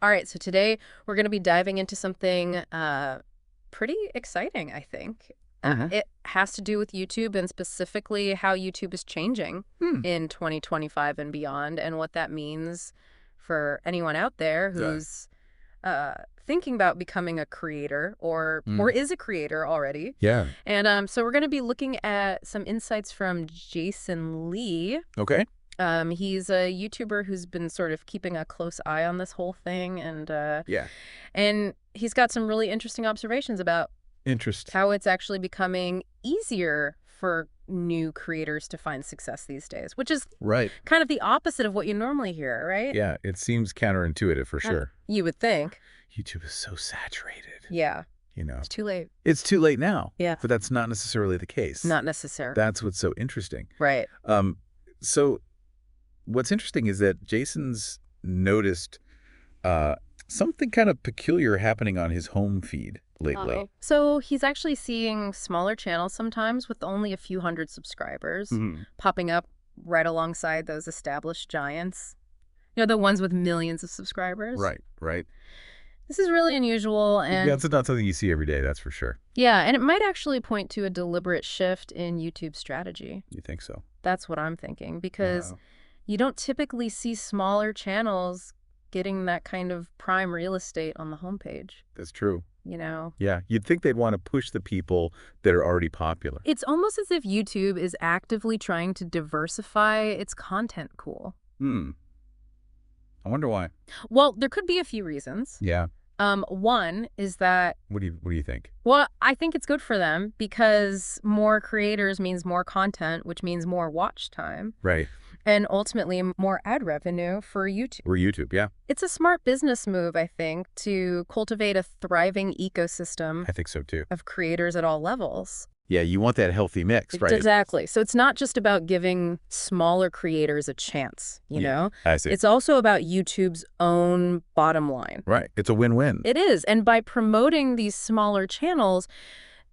All right, so today we're going to be diving into something pretty exciting, I think. Uh-huh. It has to do with YouTube and specifically how YouTube is changing Hmm. in 2025 and beyond, and what that means for anyone out there Yeah. who's uh, thinking about becoming a creator or Mm. is a creator already. Yeah. And so we're going to be looking at some insights from Jason Lee. Okay. He's a YouTuber who's been sort of keeping a close eye on this whole thing, Yeah. and he's got some really interesting observations about Interest. how it's actually becoming easier for new creators to find success these days, which is Right. kind of the opposite of what you normally hear, right? Yeah. It seems counterintuitive for sure. You would think. YouTube is so saturated. Yeah. You know, It's too late. it's too late now. Yeah. But that's not necessarily the case. Not necessary. That's what's so interesting. Right. So what's interesting is that Jason's noticed something kind of peculiar happening on his home feed lately. Uh-oh. So he's actually seeing smaller channels sometimes with only a few hundred subscribers popping up right alongside those established giants. You know, the ones with millions of subscribers. Right. Right. This is really unusual, and That's not something you see every day. That's for sure. yeah, and it might actually point to a deliberate shift in YouTube's strategy. You think so? That's what I'm thinking, because Wow. you don't typically see smaller channels getting that kind of prime real estate on the homepage, That's true. you know? Yeah, you'd think they'd want to push the people that are already popular. It's almost as if YouTube is actively trying to diversify its content pool. I wonder why. Well, there could be a few reasons. Yeah. One is that, What do you think? well, I think it's good for them because more creators means more content, which means more watch time, Right. and ultimately more ad revenue for YouTube. Or YouTube, yeah. It's a smart business move, I think, to cultivate a thriving ecosystem I think so too. of creators at all levels. Yeah, you want that healthy mix, right? Exactly. So it's not just about giving smaller creators a chance, you know? I see. It's also about YouTube's own bottom line. Right. It's a win-win. It is. And by promoting these smaller channels,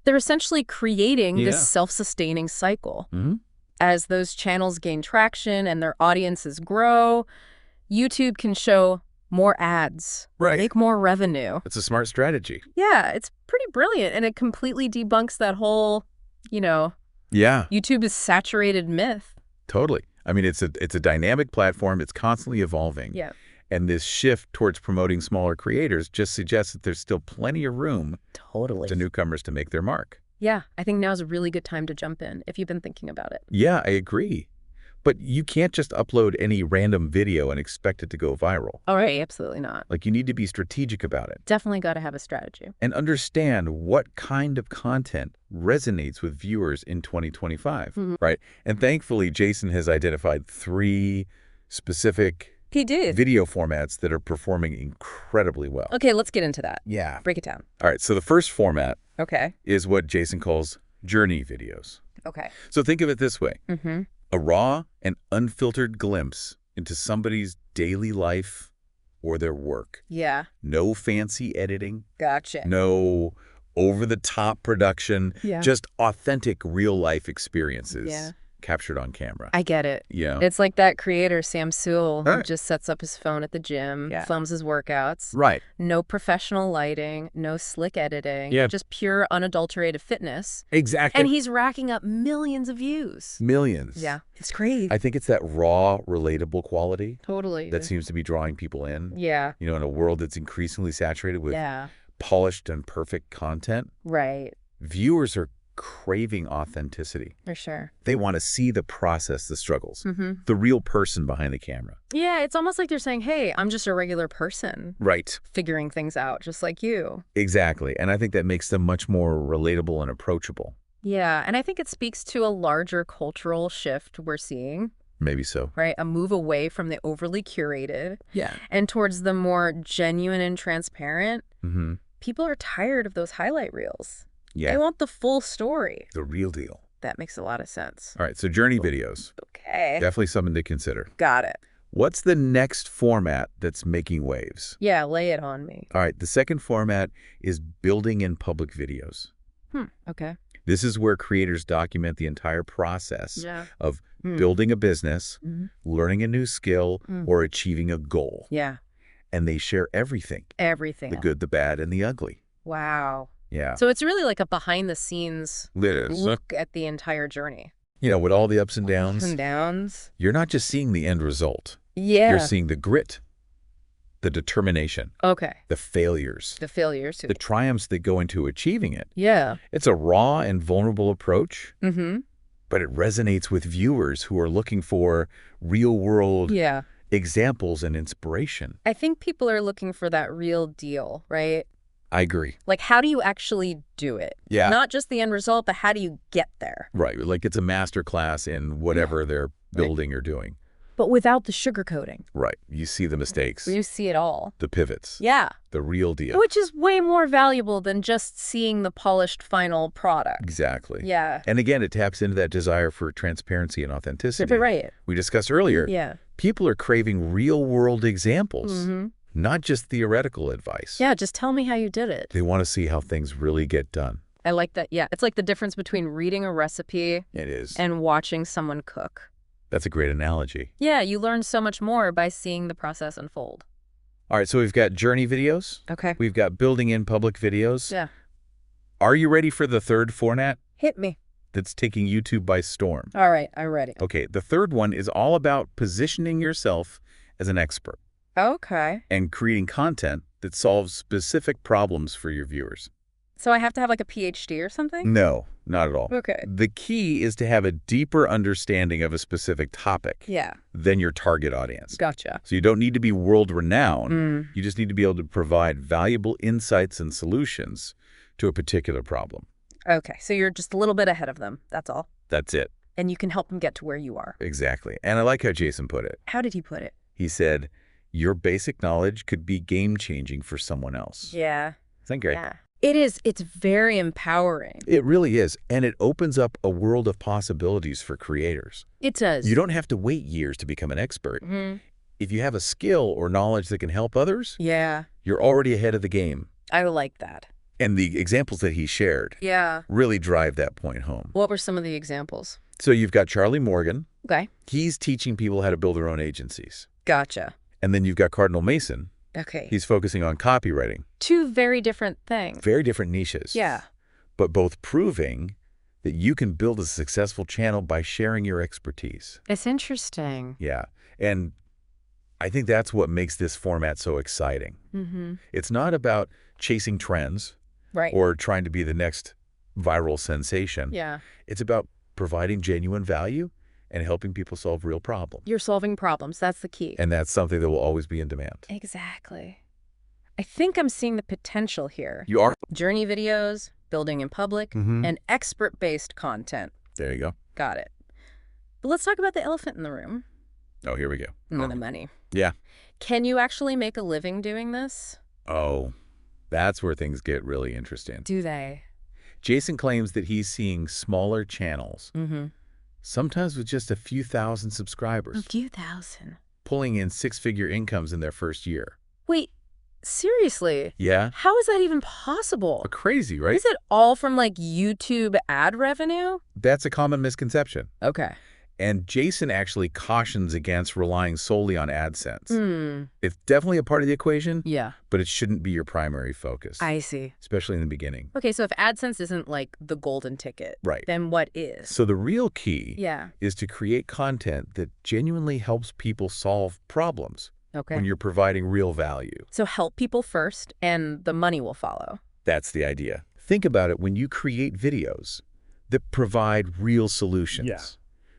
they're essentially creating Yeah. this self-sustaining cycle. Mm-hmm. As those channels gain traction and their audiences grow, YouTube can show more ads, Right. make more revenue. It's a smart strategy. Yeah, it's pretty brilliant, and it completely debunks that whole, Yeah, YouTube is saturated myth. totally. I mean, it's a dynamic platform. It's constantly evolving. Yeah. And this shift towards promoting smaller creators just suggests that there's still plenty of room Totally. to newcomers to make their mark. Yeah, I think now's a really good time to jump in if you've been thinking about it. Yeah, I agree. But you can't just upload any random video and expect it to go viral. All right, absolutely not. Like, you need to be strategic about it Definitely got to have a strategy. and understand what kind of content resonates with viewers in 2025, Mhm. right? And thankfully, Jason has identified 3 specific He did. video formats that are performing incredibly well. Okay, let's get into that. Yeah. Break it down. All right, so the first format Okay. is what Jason calls journey videos. Okay. So think of it this way. Mm-hmm. A raw and unfiltered glimpse into somebody's daily life or their work. Yeah. No fancy editing, Gotcha. no over-the-top production, Yeah. just authentic real-life experiences Yeah. captured on camera. I get it. Yeah. It's like that creator, Sam Sewell, who Right. just sets up his phone at the gym, Yeah. films his workouts. Right. No professional lighting, no slick editing, Yeah. just pure unadulterated fitness. Exactly. And he's racking up millions of views. Millions. Yeah, it's crazy. I think it's that raw, relatable quality Totally. that seems to be drawing people in. Yeah. You know, in a world that's increasingly saturated with Yeah. polished and perfect content, Right. viewers are craving authenticity. For sure. They want to see the process, the struggles, Mm-hmm. the real person behind the camera. Yeah, it's almost like they're saying, hey, I'm just a regular person Right. figuring things out, just like you. Exactly. And I think that makes them much more relatable and approachable. Yeah, and I think it speaks to a larger cultural shift we're seeing, Maybe so. right? A move away from the overly curated Yeah. and towards the more genuine and transparent. Mm-hmm. People are tired of those highlight reels. They Yeah. want the full story. The real deal. That makes a lot of sense. All right. So journey videos. Okay. Definitely something to consider. Got it. What's the next format that's making waves? Yeah, lay it on me. All right. The second format is building in public videos. Okay. This is where creators document the entire process Yeah. of Hmm. building a business, Mhm. learning a new skill, Mm. or achieving a goal. Yeah. and they share everything. Everything. The good, the bad, and the ugly. Wow. Yeah. So it's really like a behind-the-scenes It is. look at the entire journey. With all the ups and downs. Ups and downs. You're not just seeing the end result. Yeah. You're seeing the grit, the determination, Okay. the failures, The failures. the triumphs that go into achieving it. Yeah. It's a raw and vulnerable approach, Mm-hmm. but it resonates with viewers who are looking for real-world Yeah. examples and inspiration. I think people are looking for that real deal, right? I agree. Like, how do you actually do it? Yeah. Not just the end result, but how do you get there? Right. Like it's a master class in whatever they're building or doing. But without the sugarcoating. Right. You see the mistakes, You see it all. the pivots, Yeah. the real deal. Which is way more valuable than just seeing the polished final product. Exactly. Yeah. And again, it taps into that desire for transparency and authenticity. Right. We discussed earlier. Yeah. People are craving real-world examples, Mm-hmm. not just theoretical advice. Yeah, just tell me how you did it. They want to see how things really get done. I like that. Yeah. It's like the difference between reading a recipe It is. and watching someone cook. That's a great analogy. Yeah, you learn so much more by seeing the process unfold. All right, so we've got journey videos. Okay. We've got building in public videos. Yeah. Are you ready for the third format Hit me. that's taking YouTube by storm? All right, I'm ready. Okay, the third one is all about positioning yourself as an expert Okay. and creating content that solves specific problems for your viewers. So I have to have like a PhD or something? No, not at all. Okay. The key is to have a deeper understanding of a specific topic Yeah. than your target audience. Gotcha. So you don't need to be world-renowned. You just need to be able to provide valuable insights and solutions to a particular problem. Okay, so you're just a little bit ahead of them. That's all. That's it. And you can help them get to where you are. Exactly. And I like how Jason put it. How did he put it? He said, your basic knowledge could be game-changing for someone else. Yeah. Isn't that great? Yeah. It is. It's very empowering. It really is. And it opens up a world of possibilities for creators. It does. You don't have to wait years to become an expert. Mm-hmm. If you have a skill or knowledge that can help others, Yeah. you're already ahead of the game. I like that. And the examples that he shared Yeah. really drive that point home. What were some of the examples? So you've got Charlie Morgan. Okay. He's teaching people how to build their own agencies. Gotcha. And then you've got Cardinal Mason. Okay. He's focusing on copywriting. Two very different things. Very different niches. Yeah. But both proving that you can build a successful channel by sharing your expertise. It's interesting. Yeah. And I think that's what makes this format so exciting. Mm-hmm. It's not about chasing trends Right. or trying to be the next viral sensation. Yeah. It's about providing genuine value and helping people solve real problems. You're solving problems. That's the key. And that's something that will always be in demand. Exactly. I think I'm seeing the potential here. You are. Journey videos, building in public, and expert-based content. There you go. Got it. But let's talk about the elephant in the room. Oh, here we go. The money. Yeah. Can you actually make a living doing this? Oh, that's where things get really interesting. Do they? Jason claims that he's seeing smaller channels, sometimes with just a few thousand subscribers, A few thousand. pulling in six-figure incomes in their first year. Wait, seriously? Yeah? How is that even possible? Crazy, right? Is it all from like YouTube ad revenue? That's a common misconception. Okay. And Jason actually cautions against relying solely on AdSense. Hmm. It's definitely a part of the equation, Yeah. but it shouldn't be your primary focus, I see. especially in the beginning. Okay, so if AdSense isn't like the golden ticket, Right. then what is? So the real key Yeah. is to create content that genuinely helps people solve problems Okay. when you're providing real value. So help people first and the money will follow. That's the idea. Think about it when you create videos that provide real solutions. Yeah.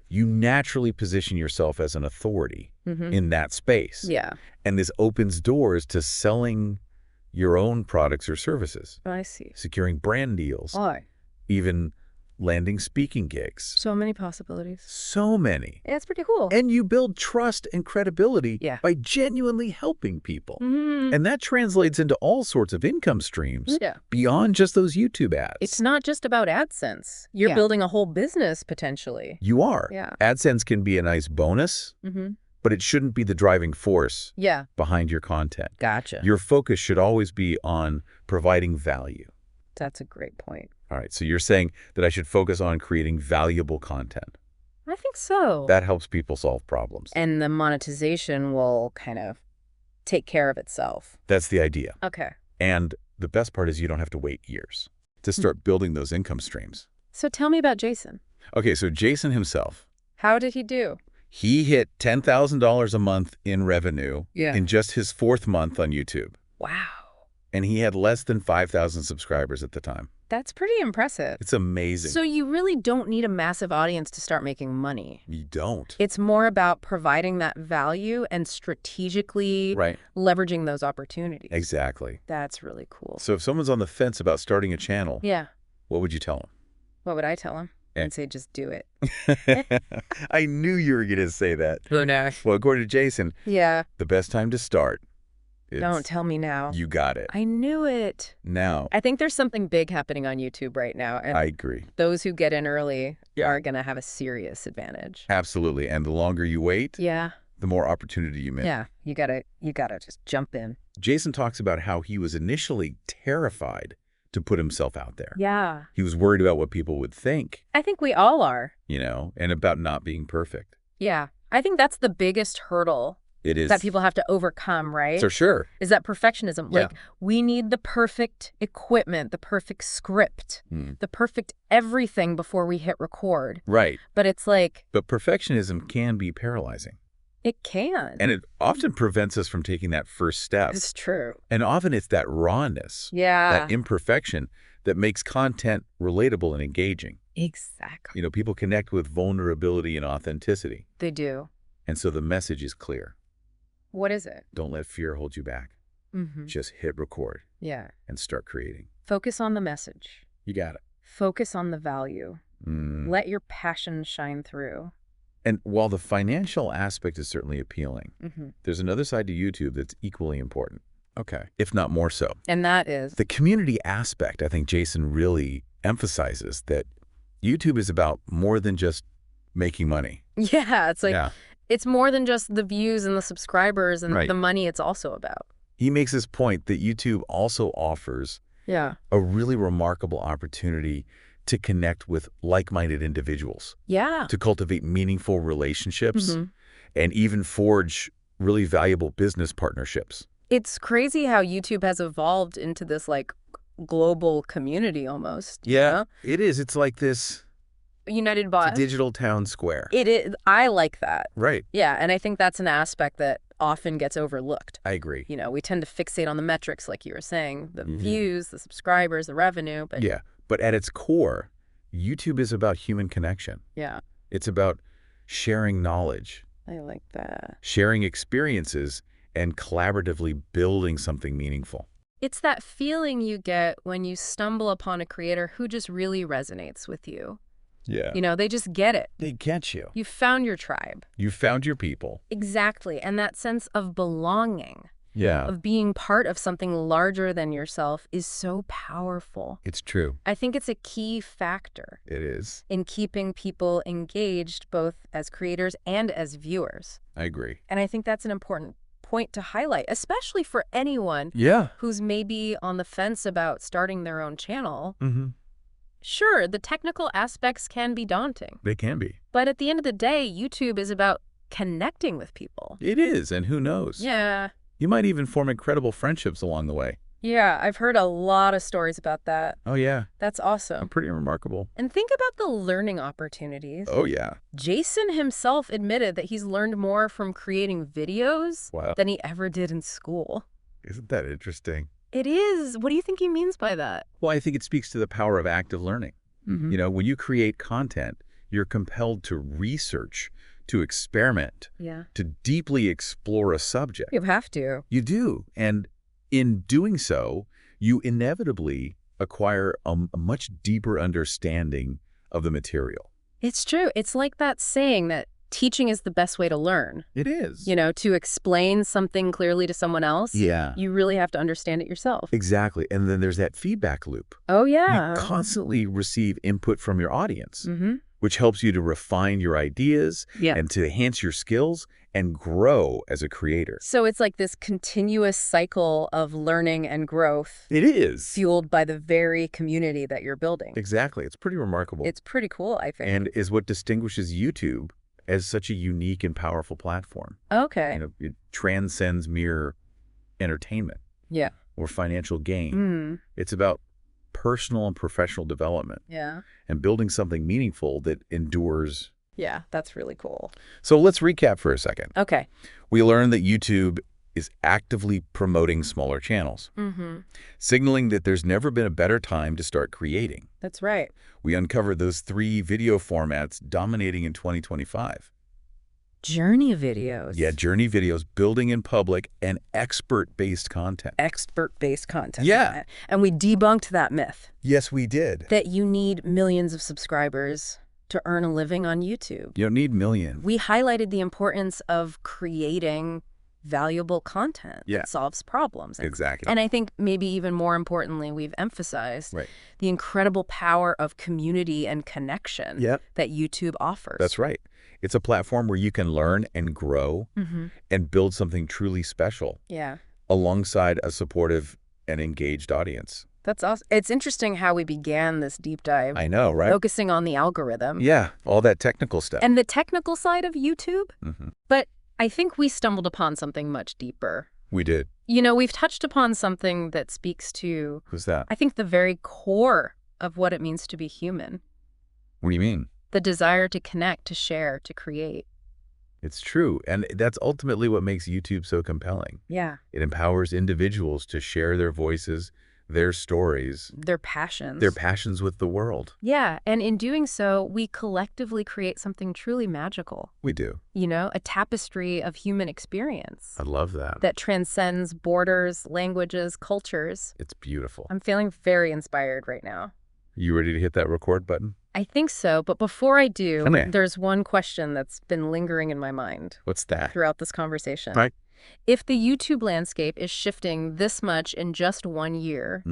You naturally position yourself as an authority Mm-hmm. in that space. Yeah. And this opens doors to selling your own products or services, I see. securing brand deals, Why? even landing speaking gigs. So many possibilities. So many. Yeah, it's pretty cool. And you build trust and credibility Yeah. by genuinely helping people. Mhm. And that translates into all sorts of income streams Yeah. beyond just those YouTube ads. It's not just about AdSense. You're Yeah. building a whole business potentially. You are. Yeah. AdSense can be a nice bonus, Mm-hmm. but it shouldn't be the driving force Yeah. behind your content. Gotcha. Your focus should always be on providing value. That's a great point. All right, so you're saying that I should focus on creating valuable content. I think so. That helps people solve problems. And the monetization will kind of take care of itself. That's the idea. Okay. And the best part is you don't have to wait years to start building those income streams. So tell me about Jason. Okay, so Jason himself, How did he do? he hit $10,000 a month in revenue in just his 4th month on YouTube. Wow. And he had less than 5,000 subscribers at the time. That's pretty impressive. It's amazing. So you really don't need a massive audience to start making money. You don't. It's more about providing that value and strategically leveraging those opportunities. Exactly. That's really cool. So if someone's on the fence about starting a channel, what would you tell them? What would I tell him? I'd say just do it. I knew you were going to say that. Oh, no. Well, according to Jason, the best time to start. Don't tell me now. You got it. I knew it. Now. I think there's something big happening on YouTube right now. And I agree. those who get in early are going to have a serious advantage. Absolutely. And the longer you wait, the more opportunity you miss. Yeah. You gotta just jump in. Jason talks about how he was initially terrified to put himself out there. Yeah. He was worried about what people would think. I think we all are. You know, and about not being perfect. Yeah. I think that's the biggest hurdle. It is. That people have to overcome, right? For sure. Is that perfectionism. Like, we need the perfect equipment, the perfect script, the perfect everything before we hit record. Right. But it's like... But perfectionism can be paralyzing. It can. And it often prevents us from taking that first step. It's true. And often it's that rawness, that imperfection that makes content relatable and engaging. Exactly. You know, people connect with vulnerability and authenticity. They do. And so the message is clear. What is it? Don't let fear hold you back. Just hit record. And start creating. Focus on the message. You got it. Focus on the value. Let your passion shine through. And while the financial aspect is certainly appealing, there's another side to YouTube that's equally important. Okay. If not more so. And that is? The community aspect. I think Jason really emphasizes that YouTube is about more than just making money. Yeah. It's like, it's more than just the views and the subscribers and the money it's also about. He makes this point that YouTube also offers a really remarkable opportunity to connect with like-minded individuals. To cultivate meaningful relationships and even forge really valuable business partnerships. It's crazy how YouTube has evolved into this like global community almost. Yeah, it is. It's like this united by digital town square. It is. I like that. Right. Yeah, and I think that's an aspect that often gets overlooked. I agree. You know, we tend to fixate on the metrics like you were saying, the views, the subscribers, the revenue, but but at its core, YouTube is about human connection. It's about sharing knowledge. I like that. Sharing experiences and collaboratively building something meaningful. It's that feeling you get when you stumble upon a creator who just really resonates with you. You know, they just get it. They get you. You found your tribe. You found your people. Exactly. And that sense of belonging, of being part of something larger than yourself is so powerful. It's true. I think it's a key factor. It is. In keeping people engaged both as creators and as viewers. I agree. And I think that's an important point to highlight, especially for anyone who's maybe on the fence about starting their own channel. Sure, the technical aspects can be daunting. They can be. But at the end of the day, YouTube is about connecting with people. It is, and who knows? You might even form incredible friendships along the way. Yeah, I've heard a lot of stories about that. Oh, yeah. That's awesome. Pretty remarkable. And think about the learning opportunities. Oh, yeah. Jason himself admitted that he's learned more from creating videos than he ever did in school. Isn't that interesting? It is. What do you think he means by that? Well, I think it speaks to the power of active learning. You know, when you create content, you're compelled to research, to experiment, to deeply explore a subject. You have to. You do. And in doing so, you inevitably acquire a much deeper understanding of the material. It's true. It's like that saying that teaching is the best way to learn. It is. You know, to explain something clearly to someone else, you really have to understand it yourself. Exactly. And then there's that feedback loop. Oh, yeah. You constantly receive input from your audience, which helps you to refine your ideas and to enhance your skills and grow as a creator. So it's like this continuous cycle of learning and growth. It is. Fueled by the very community that you're building. Exactly. It's pretty remarkable. It's pretty cool, I think. And is what distinguishes YouTube as such a unique and powerful platform. Okay. You know, it transcends mere entertainment Yeah. or financial gain. It's about personal and professional development. Yeah. And building something meaningful that endures. Yeah, that's really cool. So let's recap for a second. Okay. We learned that YouTube is actively promoting smaller channels, signaling that there's never been a better time to start creating. That's right. We uncovered those 3 video formats dominating in 2025. Journey videos. Yeah, journey videos, building in public, and expert-based content. Expert-based content. Yeah. And we debunked that myth. Yes, we did. That you need millions of subscribers to earn a living on YouTube. You don't need millions. We highlighted the importance of creating valuable content that solves problems. Exactly. And I think maybe even more importantly, we've emphasized the incredible power of community and connection that YouTube offers. That's right. It's a platform where you can learn and grow and build something truly special alongside a supportive and engaged audience. That's awesome. It's interesting how we began this deep dive. I know, right? Focusing on the algorithm. Yeah, all that technical stuff. And the technical side of YouTube. But I think we stumbled upon something much deeper. We did. You know, we've touched upon something that speaks to... Who's that? I think the very core of what it means to be human. What do you mean? The desire to connect, to share, to create. It's true. And that's ultimately what makes YouTube so compelling. Yeah. It empowers individuals to share their voices, their stories. Their passions. Their passions with the world. Yeah. And in doing so, we collectively create something truly magical. We do. You know, a tapestry of human experience. I love that. That transcends borders, languages, cultures. It's beautiful. I'm feeling very inspired right now. You ready to hit that record button? I think so, but before I do, there's one question that's been lingering in my mind. What's that? Throughout this conversation. Right. If the YouTube landscape is shifting this much in just 1 year,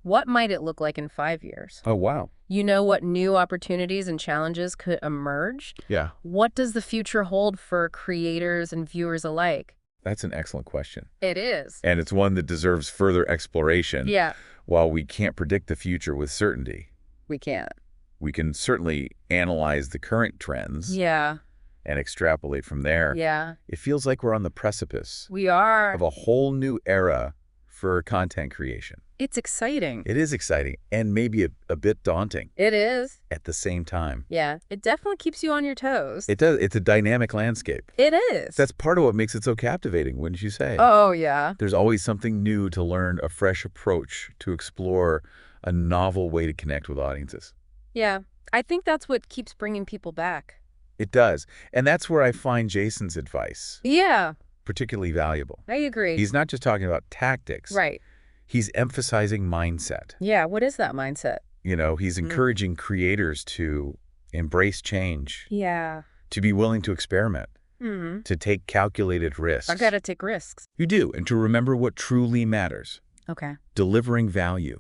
what might it look like in 5 years? Oh, wow. You know what new opportunities and challenges could emerge? Yeah. What does the future hold for creators and viewers alike? That's an excellent question. It is. And it's one that deserves further exploration. Yeah. While we can't predict the future with certainty. We can't. We can certainly analyze the current trends. Yeah. And extrapolate from there. Yeah. It feels like we're on the precipice. We are. Of a whole new era for content creation. It's exciting. It is exciting and maybe a bit daunting. It is. At the same time. Yeah. It definitely keeps you on your toes. It does. It's a dynamic landscape. It is. That's part of what makes it so captivating, wouldn't you say? Oh, yeah. There's always something new to learn, a fresh approach to explore, a novel way to connect with audiences. Yeah. I think that's what keeps bringing people back. It does. And that's where I find Jason's advice. Yeah. Particularly valuable. I agree. He's not just talking about tactics. Right. He's emphasizing mindset. Yeah. What is that mindset? You know, he's encouraging creators to embrace change. Yeah. To be willing to experiment. To take calculated risks. I gotta take risks. You do. And to remember what truly matters. Okay. Delivering value.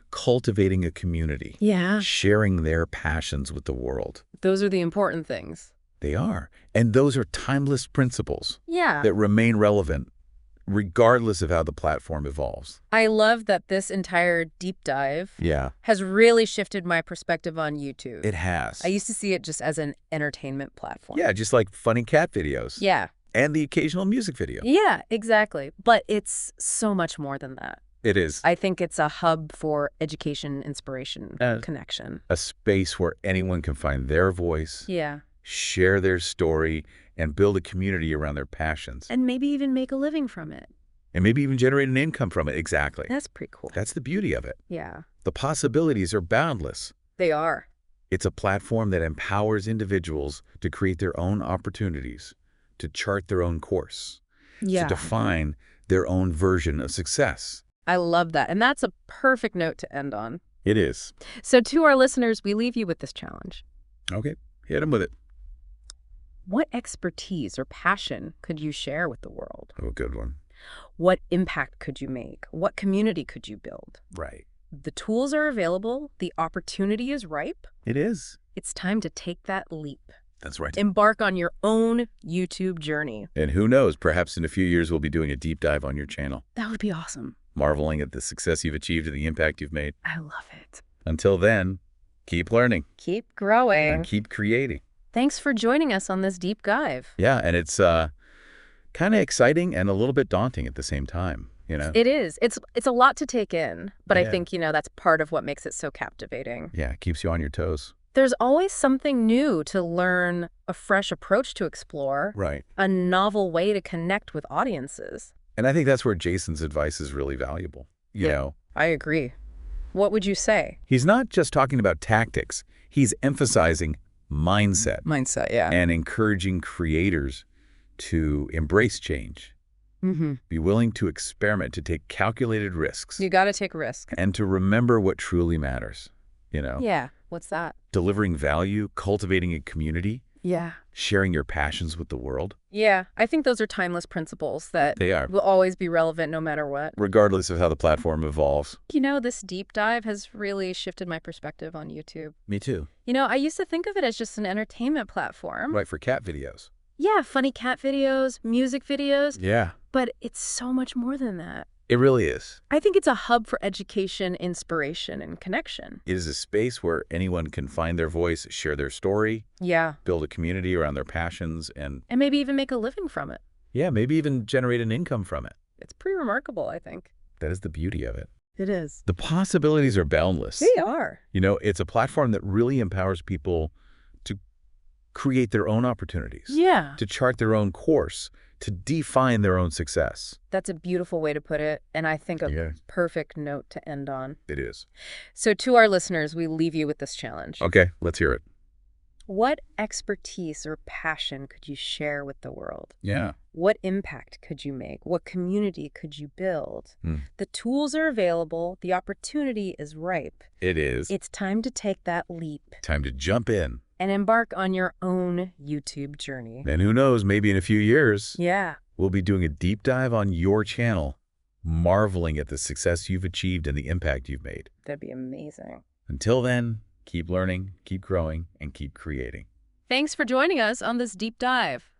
Cultivating a community. Yeah. Sharing their passions with the world. Those are the important things. They are. And those are timeless principles. Yeah. That remain relevant regardless of how the platform evolves. I love that this entire deep dive has really shifted my perspective on YouTube. It has. I used to see it just as an entertainment platform. Yeah, just like funny cat videos. Yeah. And the occasional music video. Yeah, exactly. But it's so much more than that. It is. I think it's a hub for education, inspiration, connection. A space where anyone can find their voice. Yeah. Share their story and build a community around their passions. And maybe even make a living from it. And maybe even generate an income from it. Exactly. That's pretty cool. That's the beauty of it. Yeah. The possibilities are boundless. They are. It's a platform that empowers individuals to create their own opportunities, to chart their own course, to define their own version of success. I love that. And that's a perfect note to end on. It is. So to our listeners, we leave you with this challenge. Okay. Hit them with it. What expertise or passion could you share with the world? Oh, good one. What impact could you make? What community could you build? Right. The tools are available. The opportunity is ripe. It is. It's time to take that leap. That's right. Embark on your own YouTube journey. And who knows, perhaps in a few years we'll be doing a deep dive on your channel. That would be awesome. Marveling at the success you've achieved and the impact you've made. I love it. Until then, keep learning. Keep growing. And keep creating. Thanks for joining us on this deep dive. Yeah, and it's kind of exciting and a little bit daunting at the same time, you know? It is. It's a lot to take in, but I think, that's part of what makes it so captivating. Yeah, it keeps you on your toes. There's always something new to learn, a fresh approach to explore, right? A novel way to connect with audiences. And I think that's where Jason's advice is really valuable, you know? I agree. What would you say? He's not just talking about tactics. He's emphasizing mindset. Mindset, yeah. And encouraging creators to embrace change. Be willing to experiment, to take calculated risks. You got to take risks. And to remember what truly matters, you know? Yeah, what's that? Delivering value, cultivating a community. Yeah. Sharing your passions with the world. Yeah, I think those are timeless principles that will always be relevant no matter what. Regardless of how the platform evolves. This deep dive has really shifted my perspective on YouTube. Me too. I used to think of it as just an entertainment platform. Right, for cat videos. Yeah, funny cat videos, music videos. Yeah. But it's so much more than that. It really is. I think it's a hub for education, inspiration, and connection. It is a space where anyone can find their voice, share their story. Yeah. Build a community around their passions and maybe even make a living from it. Yeah, maybe even generate an income from it. It's pretty remarkable, I think. That is the beauty of it. It is. The possibilities are boundless. They are. It's a platform that really empowers people to create their own opportunities. Yeah. To chart their own course. To define their own success. That's a beautiful way to put it, and I think a perfect note to end on. It is. So to our listeners, we leave you with this challenge. Okay, let's hear it. What expertise or passion could you share with the world? Yeah. What impact could you make? What community could you build? The tools are available. The opportunity is ripe. It is. It's time to take that leap. Time to jump in. And embark on your own YouTube journey. And who knows, maybe in a few years, yeah, we'll be doing a deep dive on your channel, marveling at the success you've achieved and the impact you've made. That'd be amazing. Until then, keep learning, keep growing, and keep creating. Thanks for joining us on this deep dive.